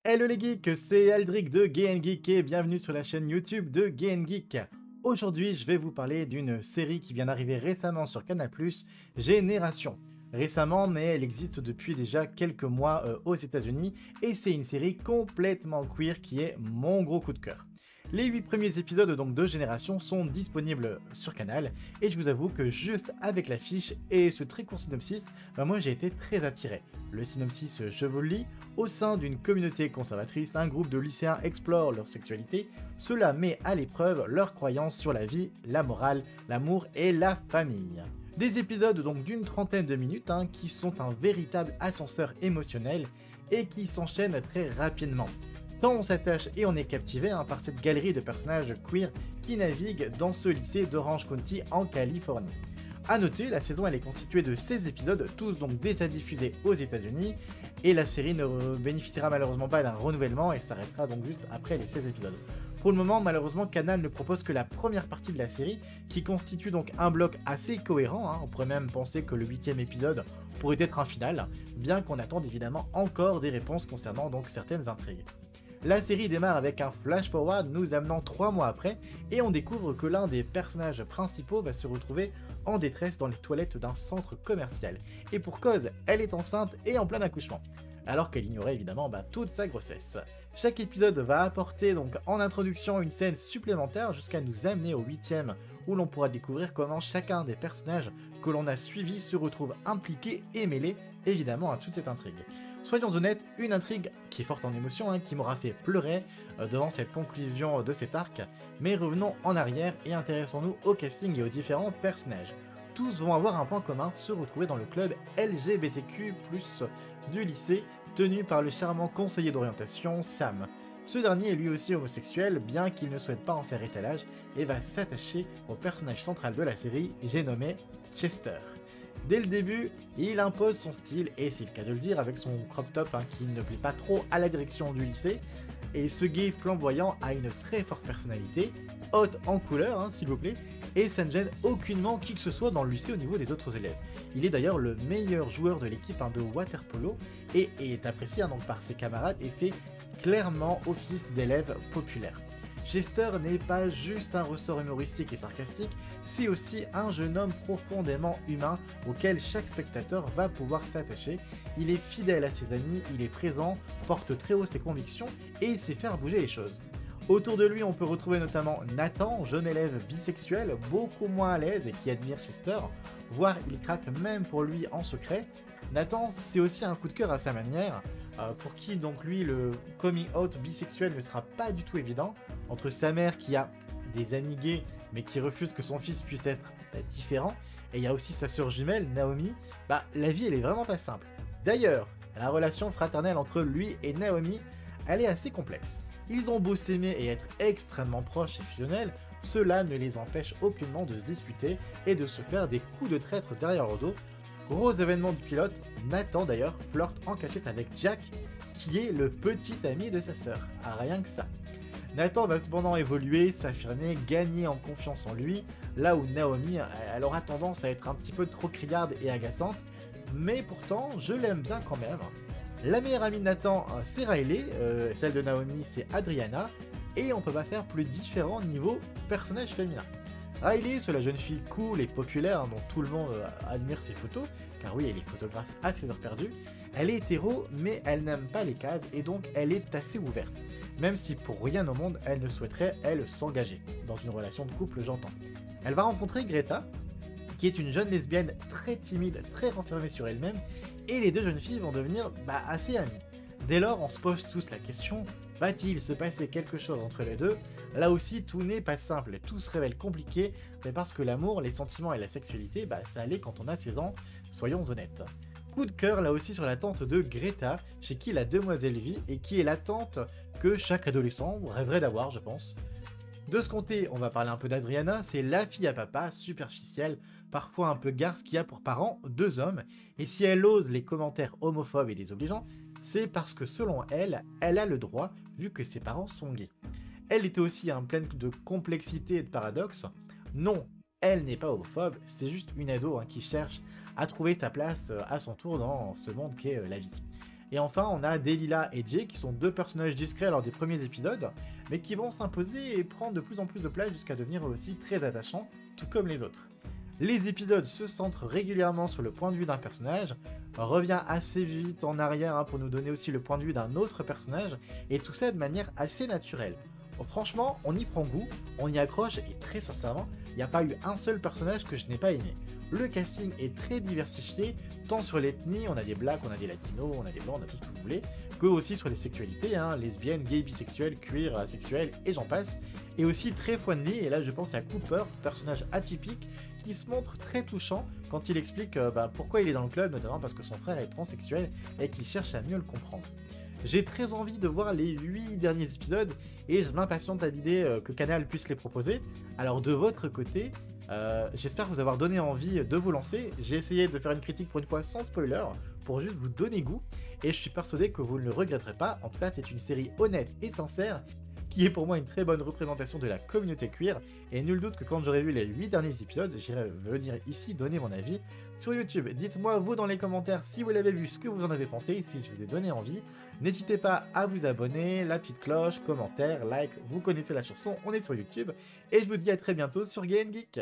Hello les geeks, c'est Aldric de Gay Geek et bienvenue sur la chaîne YouTube de Gay Geek. Aujourd'hui, je vais vous parler d'une série qui vient d'arriver récemment sur Canal+, Génération. Récemment, mais elle existe depuis déjà quelques mois aux États-Unis et c'est une série complètement queer qui est mon gros coup de cœur. Les 8 premiers épisodes donc de Génération sont disponibles sur Canal et je vous avoue que juste avec l'affiche et ce très court synopsis, moi j'ai été très attiré. Le synopsis, je vous le lis, au sein d'une communauté conservatrice, un groupe de lycéens explore leur sexualité, cela met à l'épreuve leurs croyances sur la vie, la morale, l'amour et la famille. Des épisodes donc d'une trentaine de minutes qui sont un véritable ascenseur émotionnel et qui s'enchaînent très rapidement. Tant on s'attache et on est captivé par cette galerie de personnages queer qui naviguent dans ce lycée d'Orange County en Californie. A noter, la saison elle est constituée de 16 épisodes, tous donc déjà diffusés aux États-Unis, et la série ne bénéficiera malheureusement pas d'un renouvellement et s'arrêtera donc juste après les 16 épisodes. Pour le moment, malheureusement, Canal ne propose que la première partie de la série, qui constitue donc un bloc assez cohérent, on pourrait même penser que le 8e épisode pourrait être un final, bien qu'on attende évidemment encore des réponses concernant donc certaines intrigues. La série démarre avec un flash-forward nous amenant 3 mois après, et on découvre que l'un des personnages principaux va se retrouver en détresse dans les toilettes d'un centre commercial. Et pour cause, elle est enceinte et en plein accouchement, alors qu'elle ignorait évidemment toute sa grossesse. Chaque épisode va apporter donc en introduction une scène supplémentaire jusqu'à nous amener au 8e, où l'on pourra découvrir comment chacun des personnages que l'on a suivis se retrouve impliqué et mêlé évidemment à toute cette intrigue. Soyons honnêtes, une intrigue qui est forte en émotion, qui m'aura fait pleurer devant cette conclusion de cet arc, mais revenons en arrière et intéressons-nous au casting et aux différents personnages. Tous vont avoir un point commun, se retrouver dans le club LGBTQ+, du lycée, tenu par le charmant conseiller d'orientation, Sam. Ce dernier est lui aussi homosexuel, bien qu'il ne souhaite pas en faire étalage, et va s'attacher au personnage central de la série, j'ai nommé Chester. Dès le début, il impose son style, et c'est le cas de le dire, avec son crop top qui ne plaît pas trop à la direction du lycée, et ce gay flamboyant a une très forte personnalité, haute en couleur s'il vous plaît, et ça ne gêne aucunement qui que ce soit dans le lycée au niveau des autres élèves. Il est d'ailleurs le meilleur joueur de l'équipe de water-polo, et est apprécié donc par ses camarades et fait clairement office d'élève populaire. Chester n'est pas juste un ressort humoristique et sarcastique, c'est aussi un jeune homme profondément humain auquel chaque spectateur va pouvoir s'attacher. Il est fidèle à ses amis, il est présent, porte très haut ses convictions et il sait faire bouger les choses. Autour de lui, on peut retrouver notamment Nathan, jeune élève bisexuel, beaucoup moins à l'aise et qui admire Chester, voire il craque même pour lui en secret. Nathan, c'est aussi un coup de cœur à sa manière, pour qui donc lui le coming out bisexuel ne sera pas du tout évident, entre sa mère qui a des amis gays mais qui refuse que son fils puisse être différent, et il y a aussi sa sœur jumelle, Naomi, la vie elle est vraiment pas simple. D'ailleurs, la relation fraternelle entre lui et Naomi, elle est assez complexe. Ils ont beau s'aimer et être extrêmement proches et fusionnels, cela ne les empêche aucunement de se disputer et de se faire des coups de traître derrière leur dos. Gros événement du pilote, Nathan d'ailleurs flirte en cachette avec Jack, qui est le petit ami de sa sœur, rien que ça. Nathan va cependant évoluer, s'affirmer, gagner en confiance en lui, là où Naomi, elle aura tendance à être un petit peu trop criarde et agaçante, mais pourtant je l'aime bien quand même. La meilleure amie de Nathan, c'est Riley, celle de Naomi, c'est Adriana, et on peut pas faire plus différent niveau personnage féminin. Riley, c'est la jeune fille cool et populaire dont tout le monde admire ses photos, car oui, elle est photographe à ses heures perdues. Elle est hétéro, mais elle n'aime pas les cases et donc elle est assez ouverte. Même si pour rien au monde, elle ne souhaiterait, elle, s'engager. Dans une relation de couple, j'entends. Elle va rencontrer Greta, qui est une jeune lesbienne très timide, très renfermée sur elle-même, et les deux jeunes filles vont devenir assez amies. Dès lors, on se pose tous la question, va-t-il se passer quelque chose entre les deux? Là aussi, tout n'est pas simple, tout se révèle compliqué, mais parce que l'amour, les sentiments et la sexualité, ça allait quand on a 16 ans, soyons honnêtes. Coup de cœur là aussi sur la tante de Greta, chez qui la demoiselle vit, et qui est la tante que chaque adolescent rêverait d'avoir, je pense. De ce côté, on va parler un peu d'Adriana, c'est la fille à papa, superficielle, parfois un peu garce qui a pour parents 2 hommes, et si elle ose les commentaires homophobes et désobligeants, c'est parce que selon elle, elle a le droit vu que ses parents sont gays. Elle était aussi pleine de complexité et de paradoxes. Non, elle n'est pas homophobe, c'est juste une ado qui cherche à trouver sa place à son tour dans ce monde qu'est la vie. Et enfin, on a Delilah et Jay, qui sont deux personnages discrets lors des premiers épisodes, mais qui vont s'imposer et prendre de plus en plus de place jusqu'à devenir eux aussi très attachants, tout comme les autres. Les épisodes se centrent régulièrement sur le point de vue d'un personnage, revient assez vite en arrière pour nous donner aussi le point de vue d'un autre personnage, et tout ça de manière assez naturelle. Franchement, on y prend goût, on y accroche, et très sincèrement, il n'y a pas eu un seul personnage que je n'ai pas aimé. Le casting est très diversifié, tant sur l'ethnie, on a des blacks, on a des latinos, on a des blancs, on a tout ce que vous voulez, que aussi sur les sexualités, lesbiennes, gays, bisexuels, queer, asexuels, et j'en passe, et aussi très friendly, et là je pense à Cooper, personnage atypique, qui se montre très touchant quand il explique pourquoi il est dans le club, notamment parce que son frère est transsexuel et qu'il cherche à mieux le comprendre. J'ai très envie de voir les 8 derniers épisodes et je m'impatiente à l'idée que Canal puisse les proposer. Alors de votre côté, j'espère vous avoir donné envie de vous lancer. J'ai essayé de faire une critique pour une fois sans spoiler, pour juste vous donner goût, et je suis persuadé que vous ne le regretterez pas. En tout cas, c'est une série honnête et sincère, qui est pour moi une très bonne représentation de la communauté queer, et nul doute que quand j'aurai vu les 8 derniers épisodes, j'irai venir ici donner mon avis sur YouTube. Dites-moi vous dans les commentaires si vous l'avez vu, ce que vous en avez pensé, si je vous ai donné envie. N'hésitez pas à vous abonner, la petite cloche, commentaire, like, vous connaissez la chanson, on est sur YouTube, et je vous dis à très bientôt sur GameGeek.